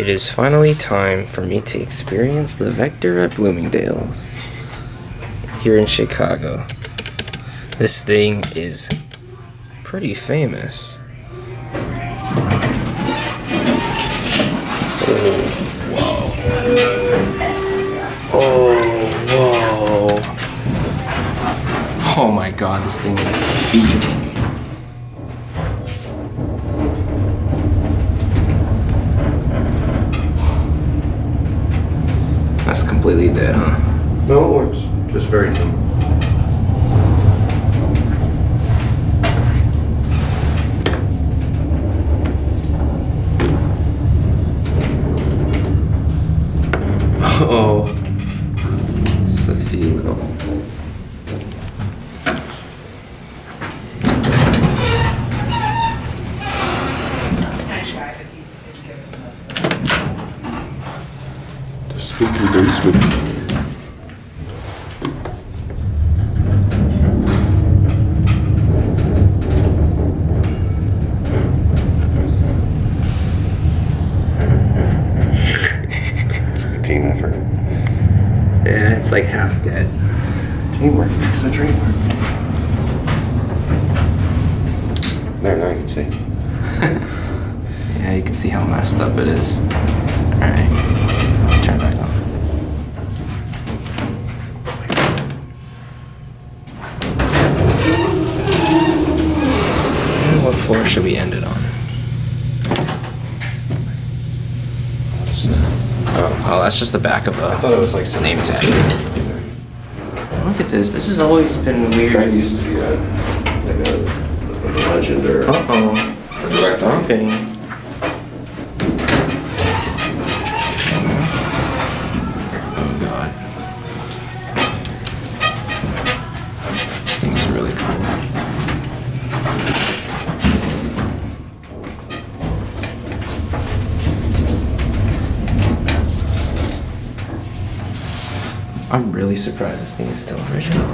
It is finally time for me to experience the Vector at Bloomingdale's here in Chicago. This thing is pretty famous. Oh, whoa. Oh my god, this thing is beat. That's completely dead, huh? No, it works. Just very dim. Oh, just a few little. Spooky, very spooky. It's a team effort. Yeah, it's like half dead. Teamwork makes the dream work. There, now you can see. Yeah, you can see how messed up it is. Alright, turn it back on. And what floor should we end it on? Oh, that's just the back of I a thought it was like name tag. Look at this. This has always been That weird. used to be like a legend or Uh-oh. direct Stopping. Oh god. This thing is really cool. I'm really surprised this thing is still original.